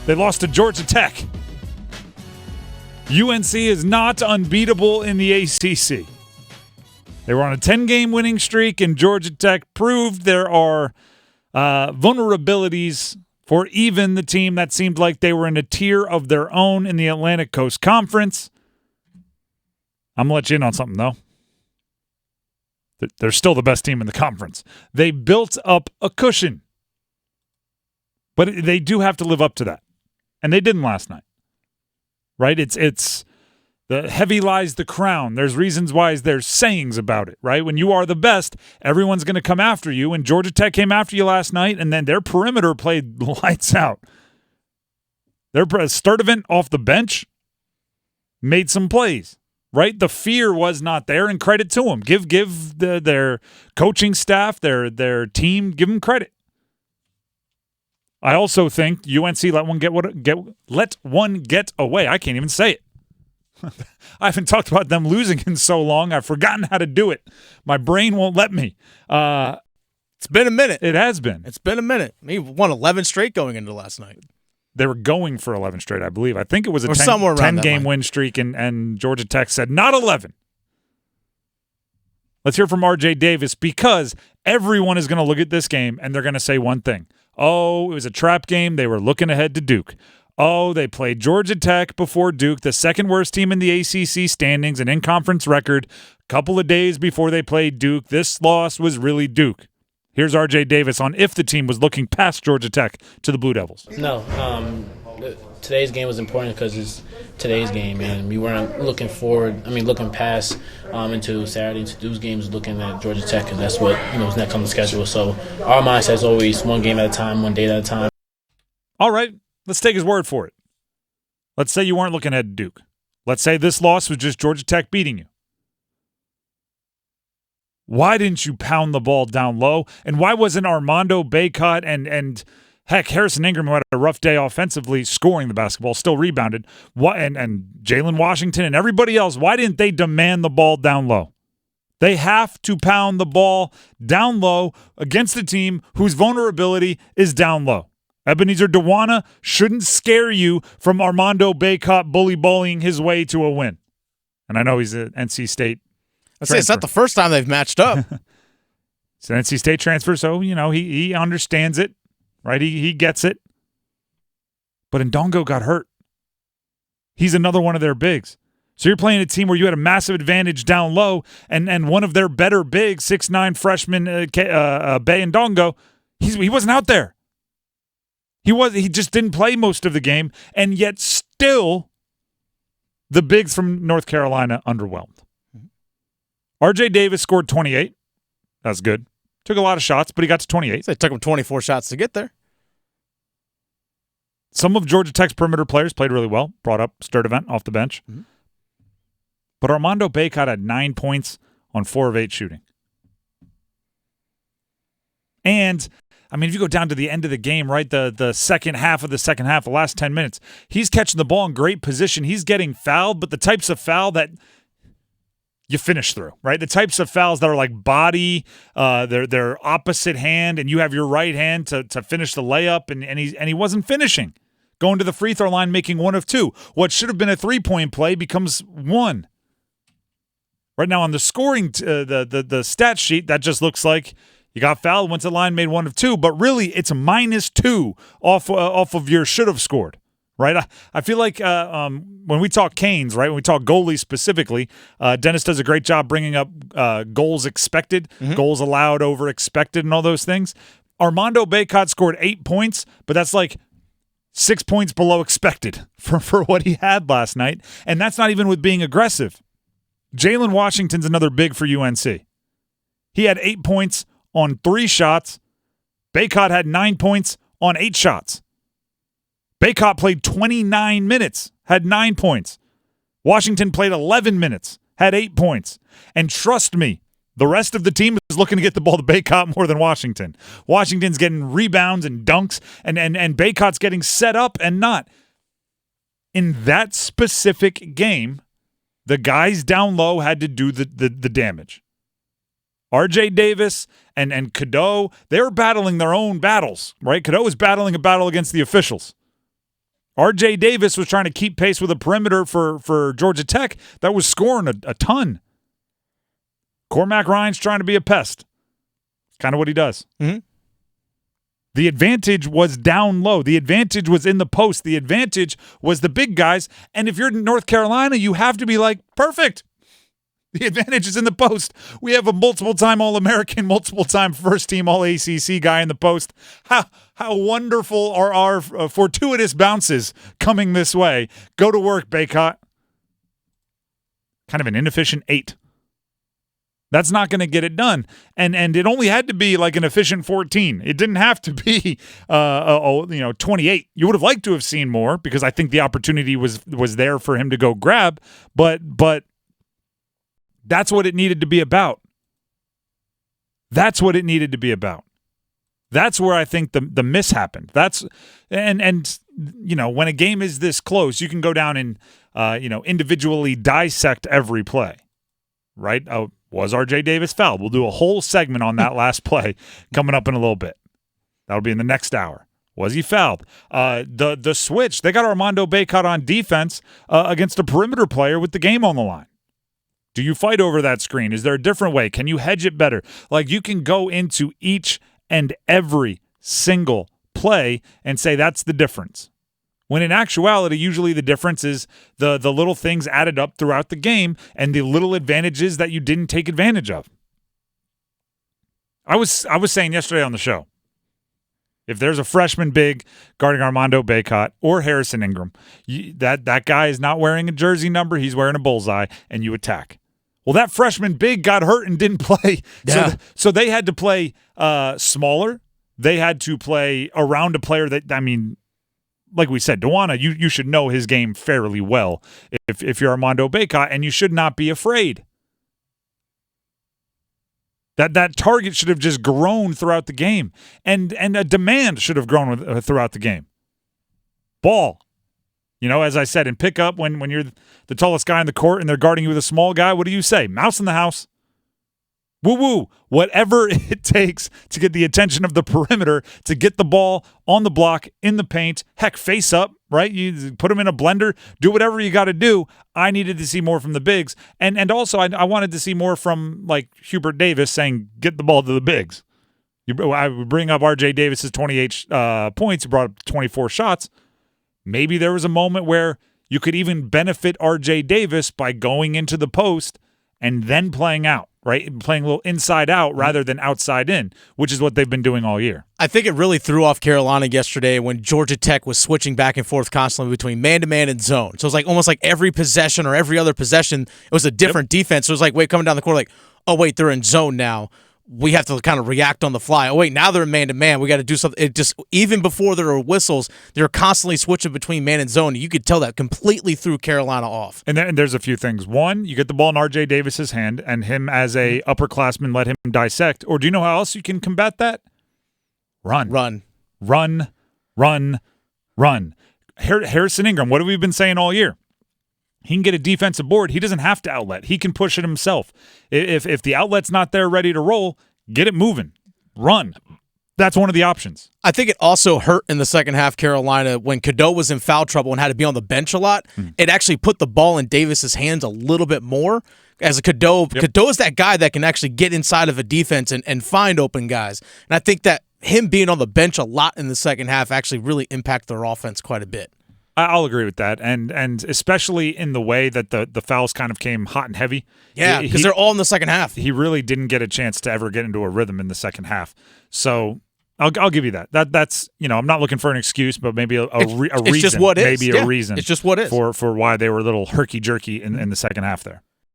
They lost to Georgia Tech. UNC is not unbeatable in the ACC. They were on a 10-game winning streak, and Georgia Tech proved there are vulnerabilities for even the team that seemed like they were in a tier of their own in the Atlantic Coast Conference. I'm going to let you in on something, though. They're still the best team in the conference. They built up a cushion. But they do have to live up to that. And they didn't last night. Right? It's the heavy lies the crown. There's reasons why there's sayings about it, right? When you are the best, everyone's going to come after you. And Georgia Tech came after you last night, and then their perimeter played lights out. Their Sturdivant off the bench made some plays, right? The fear was not there, and credit to them. Give their coaching staff, their team, give them credit. I also think UNC let one get away. I can't even say it. I haven't talked about them losing in so long. I've forgotten how to do it. My brain won't let me. It's been a minute. It has been. It's been a minute. He won 11 straight going into last night. They were going for 11 straight, I believe. I think it was a 10-game win streak, and Georgia Tech said, not 11. Let's hear from RJ Davis, because everyone is going to look at this game, and they're going to say one thing. Oh, it was a trap game. They were looking ahead to Duke. Oh, they played Georgia Tech before Duke, the second worst team in the ACC standings and in-conference record, a couple of days before they played Duke. This loss was really Duke. Here's RJ Davis on if the team was looking past Georgia Tech to the Blue Devils. No, today's game was important because it's today's game, and we weren't looking past into Saturday, into Duke's games, looking at Georgia Tech, because that's what is next on the schedule. So our mindset is always one game at a time, one day at a time. All right, let's take his word for it. Let's say you weren't looking at Duke. Let's say this loss was just Georgia Tech beating you. Why didn't you pound the ball down low? And why wasn't Armando Bacot and heck, Harrison Ingram, who had a rough day offensively, scoring the basketball, still rebounded, and Jalen Washington and everybody else, why didn't they demand the ball down low? They have to pound the ball down low against a team whose vulnerability is down low. Ebenezer Dewana shouldn't scare you from Armando Bacot bullying his way to a win. And I know he's an NC State transfer. It's not the first time they've matched up. It's an NC State transfer, so, he understands it, right? He gets it. But Ndongo got hurt. He's another one of their bigs. So you're playing a team where you had a massive advantage down low, and one of their better bigs, 6'9" freshman Bey Ndongo, he wasn't out there. He just didn't play most of the game, and yet still the bigs from North Carolina underwhelmed. RJ Davis scored 28. That's good. Took a lot of shots, but he got to 28. So it took him 24 shots to get there. Some of Georgia Tech's perimeter players played really well. Brought up Sturdivant off the bench. Mm-hmm. But Armando Bacot had 9 points on 4 of 8 shooting. And, if you go down to the end of the game, right, the second half of the second half, the last 10 minutes, he's catching the ball in great position. He's getting fouled, but the types of foul that you finish through, right? The types of fouls that are like body, they're opposite hand, and you have your right hand to finish the layup, and he wasn't finishing. Going to the free throw line, making 1 of 2. What should have been a 3-point play becomes 1. Right now on the scoring, the stat sheet, that just looks like you got fouled, went to the line, made 1 of 2, but really it's a -2 off of your should have scored. Right, I feel like when we talk Canes, right, when we talk goalies specifically, Dennis does a great job bringing up goals expected, goals allowed over expected, and all those things. Armando Bacot scored 8 points, but that's like 6 points below expected for what he had last night, and that's not even with being aggressive. Jalen Washington's another big for UNC. He had 8 points on 3 shots. Bacot had 9 points on 8 shots. Bacot played 29 minutes, had 9 points. Washington played 11 minutes, had 8 points. And trust me, the rest of the team is looking to get the ball to Bacot more than Washington. Washington's getting rebounds and dunks, and Bacot's getting set up and not. In that specific game, the guys down low had to do the damage. RJ Davis and Cadeau, they were battling their own battles, right? Cadeau was battling a battle against the officials. R.J. Davis was trying to keep pace with a perimeter for Georgia Tech that was scoring a ton. Cormac Ryan's trying to be a pest. Kind of what he does. Mm-hmm. The advantage was down low. The advantage was in the post. The advantage was the big guys. And if you're in North Carolina, you have to be like, perfect. The advantage is in the post. We have a multiple-time All-American, multiple-time first-team All-ACC guy in the post. How wonderful are our fortuitous bounces coming this way. Go to work, Bacot. Kind of an inefficient 8. That's not going to get it done. And it only had to be like an efficient 14. It didn't have to be 28. You would have liked to have seen more because I think the opportunity was there for him to go grab, but that's what it needed to be about. That's what it needed to be about. That's where I think the miss happened. And when a game is this close, you can go down and individually dissect every play. Right? Was R.J. Davis fouled? We'll do a whole segment on that last play coming up in a little bit. That'll be in the next hour. Was he fouled? The switch, they got Armando Bacot on defense against a perimeter player with the game on the line. Do you fight over that screen? Is there a different way? Can you hedge it better? Like, you can go into each and every single play and say that's the difference. When in actuality, usually the difference is the little things added up throughout the game and the little advantages that you didn't take advantage of. I was saying yesterday on the show, if there's a freshman big guarding Armando Bacot or Harrison Ingram, that guy is not wearing a jersey number, he's wearing a bullseye, and you attack. Well, that freshman big got hurt and didn't play. Yeah. So they had to play smaller. They had to play around a player that, like we said, Dewana, you should know his game fairly well if you're Armando Bacot, and you should not be afraid. That target should have just grown throughout the game, and a demand should have grown throughout the game. Ball. As I said, in pickup, when you're the tallest guy in the court and they're guarding you with a small guy, what do you say? Mouse in the house. Woo-woo. Whatever it takes to get the attention of the perimeter, to get the ball on the block, in the paint, heck, face up, right? You put them in a blender, do whatever you got to do. I needed to see more from the bigs. And also, I wanted to see more from, like, Hubert Davis saying, get the ball to the bigs. I would bring up R.J. Davis's 28 points. He brought up 24 shots. Maybe there was a moment where you could even benefit R.J. Davis by going into the post and then playing out, right? Playing a little inside out rather than outside in, which is what they've been doing all year. I think it really threw off Carolina yesterday when Georgia Tech was switching back and forth constantly between man-to-man and zone. So it was like almost like every possession or every other possession, it was a different defense. So it was like, wait, coming down the court, like, oh, wait, they're in zone now. We have to kind of react on the fly. Oh, wait, now they're man-to-man. We got to do something. It just, even before there were whistles, they're constantly switching between man and zone. You could tell that completely threw Carolina off. And there's a few things. One, you get the ball in R.J. Davis's hand, and him as a upperclassman let him dissect. Or do you know how else you can combat that? Run. Harrison Ingram, what have we been saying all year? He can get a defensive board. He doesn't have to outlet. He can push it himself. If the outlet's not there ready to roll, get it moving. Run. That's one of the options. I think it also hurt in the second half, Carolina, when Cadeau was in foul trouble and had to be on the bench a lot. It actually put the ball in Davis's hands a little bit more. As a Cadeau, Cadeau is that guy that can actually get inside of a defense and find open guys. And I think that him being on the bench a lot in the second half actually really impacted their offense quite a bit. I'll agree with that, and especially in the way that the fouls kind of came hot and heavy. Yeah, because they're all in the second half. He really didn't get a chance to ever get into a rhythm in the second half. So I'll give you that. That's I'm not looking for an excuse, but maybe a reason. It's just what is. Maybe a reason. It's just what is for why they were a little herky jerky in the second half there.